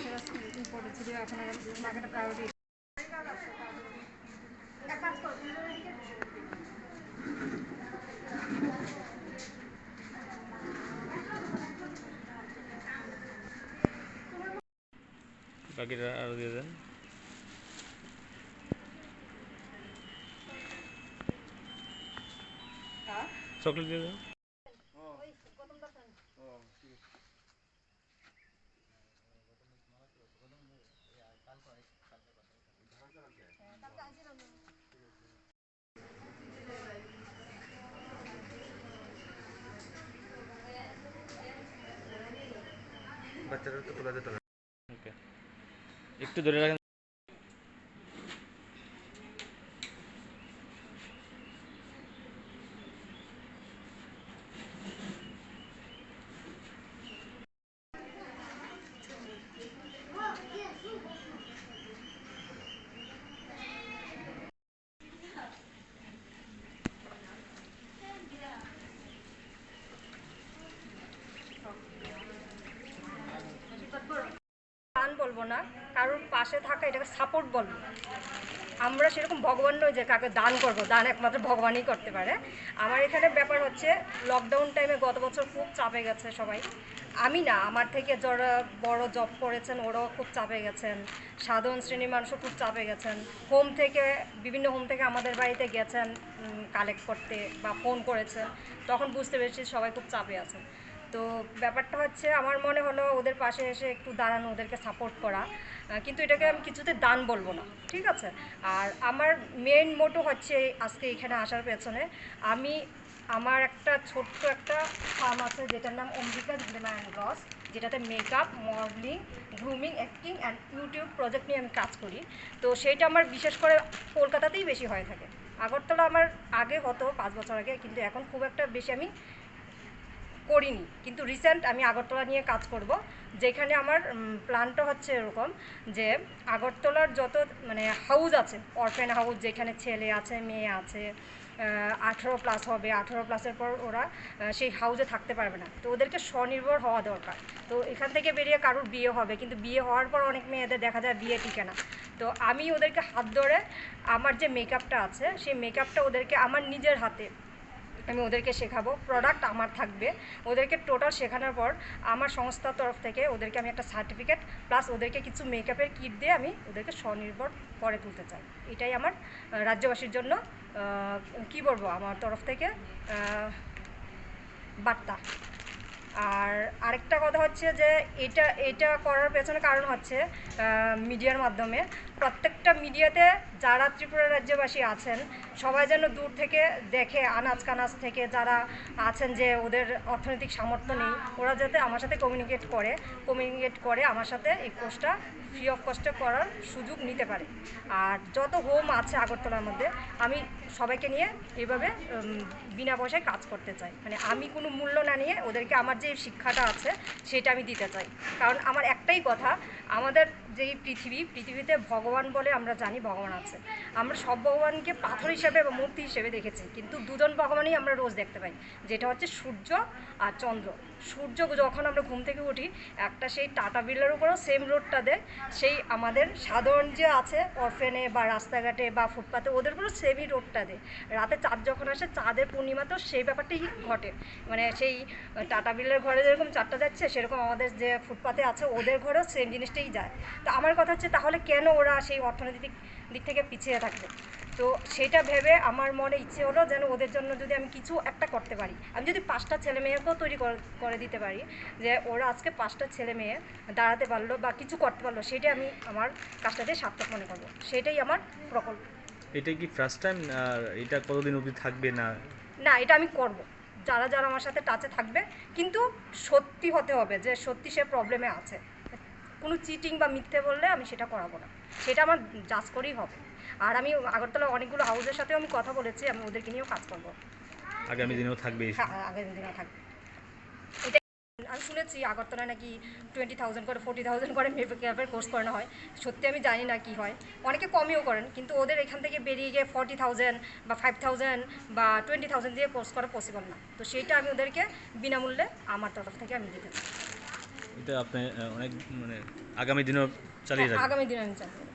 সেটা ইম্পর্টেন্ট এখন আমাকে একটা প্রায়োরিটি। বাকিটা আরও দিয়ে দেন। চকলেট দিয়ে দেন। বাচ্চারা তো তোলা যেত না। ওকে, একটু ধরে রাখেন। দান বলবো না, কারোর পাশে থাকা এটাকে সাপোর্ট বলবো। আমরা সেরকম ভগবান নই যে কাকে দান করব, দান একমাত্র ভগবানই করতে পারে। আমার এখানে ব্যাপার হচ্ছে লকডাউন টাইমে গত বছর খুব চাপে গেছে সবাই। আমি না, আমার থেকে যারা বড় জব করেছেন ওরাও খুব চাপে গেছেন, সাধারণ শ্রেণীর মানুষও খুব চাপে গেছেন। বিভিন্ন হোম থেকে আমাদের বাড়িতে গেছেন কালেক্ট করতে বা ফোন করেছেন, তখন বুঝতে পেরেছি সবাই খুব চাপে আছেন। তো ব্যাপারটা হচ্ছে আমার মনে হলো ওদের পাশে এসে একটু দাঁড়ানো, ওদেরকে সাপোর্ট করা, কিন্তু এটাকে আমি কিছুতে দান বলবো না, ঠিক আছে? আর আমার মেইন মোটো হচ্ছে আজকে এখানে আসার পেছনে আমার একটা ছোট্ট একটা ফার্ম আছে যেটার নাম অম্বিকা জিমা অ্যান্ড গ্লস, যেটাতে makeup, modelling, grooming, acting and YouTube project নিয়ে আমি কাজ করি। তো সেইটা আমার বিশেষ করে কলকাতাতেই বেশি হয়ে থাকে। আগরতলা আমার আগে হতো 5 বছর আগে, কিন্তু এখন খুব একটা বেশি আমি করিনি। কিন্তু রিসেন্ট আমি আগরতলা নিয়ে কাজ করব, যেখানে আমার প্ল্যানটা হচ্ছে এরকম যে আগরতলার যত হাউস আছে, অরফেন হাউস, যেখানে ছেলে আছে মেয়ে আছে, 18+ হবে, 18+-এর পর ওরা সেই হাউসে থাকতে পারবে না, তো ওদেরকে স্বনির্ভর হওয়া দরকার। তো এখান থেকে বেরিয়ে কারোর বিয়ে হবে, কিন্তু বিয়ে হওয়ার পর অনেক মেয়েদের দেখা যায় বিয়ে টিকে না। তো আমি ওদেরকে হাত ধরে আমার যে মেকআপটা আছে সেই মেকআপটা ওদেরকে আমার নিজের হাতে আমি ওদেরকে শেখাবো, প্রোডাক্ট আমার থাকবে। ওদেরকে টোটাল শেখানোর পর আমার সংস্থার তরফ থেকে ওদেরকে আমি একটা সার্টিফিকেট প্লাস ওদেরকে কিছু মেকআপের কিট দিয়ে আমি ওদেরকে স্বনির্ভর করে তুলতে চাই। এটাই আমার রাজ্যবাসীর জন্য কী বলবো, আমার তরফ থেকে বার্তা। আর আরেকটা কথা হচ্ছে যে এটা করার পেছনে কারণ হচ্ছে মিডিয়ার মাধ্যমে। প্রত্যেকটা মিডিয়াতে যারা ত্রিপুরা রাজ্যবাসী আছেন সবাই যেন দূর থেকে দেখে, আনাজ কানাজ থেকে যারা আছেন যে ওদের অর্থনৈতিক সামর্থ্য নেই, ওরা যাতে আমার সাথে কমিউনিকেট করে আমার সাথে এই কোর্সটা ফ্রি অফ কস্টে করার সুযোগ নিতে পারে। আর যত হোম আছে আগরতলার মধ্যে আমি সবাইকে নিয়ে এইভাবে বিনা পয়সায় কাজ করতে চাই। আমি কোনো মূল্য না নিয়ে ওদেরকে আমার যে শিক্ষাটা আছে সেটা আমি দিতে চাই। কারণ আমার একটাই কথা, আমাদের যেই পৃথিবীতে ভগবান বলে আমরা জানি ভগবান আছে। আমরা সব ভগবানকে পাথর হিসেবে বা মূর্তি হিসেবে দেখেছি, কিন্তু দুজন ভগবানই আমরা রোজ দেখতে পাই, যেটা হচ্ছে সূর্য আর চন্দ্র। সূর্য যখন আমরা ঘুম থেকে উঠি একটা সেই টাটা বিল্লার উপরেও সেম রোডটা দেয়, সেই আমাদের সাধারণ যে আছে অরফেনে বা রাস্তাঘাটে বা ফুটপাতে ওদের উপরেও সেমই রোডটা দেয়। রাতে চাঁদ যখন আসে চাঁদের পূর্ণিমাতেও সেই ব্যাপারটাই ঘটে। সেই টাটা বিল্লার ঘরে যেরকম চারটা যাচ্ছে সেরকম আমাদের যে ফুটপাতে আছে ওদের ঘরেও সেম জিনিসটাই যায়। তো আমার কথা হচ্ছে তাহলে কেন ওরা সেই অর্থনৈতিক দিক থেকে পিছিয়ে থাকবে? তো সেটা ভেবে আমার মনে ইচ্ছে হলো যেন ওদের জন্য যদি আমি কিছু একটা করতে পারি, আমি যদি 5টা ছেলে মেয়েকেও তৈরি করে দিতে পারি, যে ওরা আজকে 5টা ছেলে মেয়ে দাঁড়াতে পারলো বা কিছু করতে পারলো, সেটাই আমি আমার কাজটাতে সার্থক মনে করবো। সেটাই আমার প্রকল্প। এটা কি ফার্স্ট টাইম? আর এটা কতদিন অবধি থাকবে? না, এটা আমি করব। যারা আমার সাথে টাচে থাকবে, কিন্তু সত্যি হতে হবে যে সত্যি সে প্রবলেমে আছে। কোনো চিটিং বা মিথ্যে বললে আমি সেটা করাবো না, সেটা আমার জাজ করেই হবে। আর আমি আগরতলা অনেকগুলো হাউসের সাথেও আমি কথা বলেছি, আমি ওদেরকে নিয়েও কাজ করবো। আগামী দিনেও থাকবে? হ্যাঁ, আগামী দিনেও থাকবে। আমি শুনেছি আগরতলায় নাকি 20,000 করে 40,000 করে মেকআপের কোর্স করানো হয়। সত্যি আমি জানি না কি হয়, অনেকে কমেও করেন, কিন্তু ওদের এখান থেকে বেরিয়ে গিয়ে 40,000 বা 5,000 বা 20,000 দিয়ে কোর্স করা পসিবল না। তো সেইটা আমি ওদেরকে বিনামূল্যে আমার তরফ থেকে আমি দিতে চাই। এটা আপনি অনেক মানে আগামী দিনেও চালিয়ে যাবেন? আগামী দিনে আমি চালিয়ে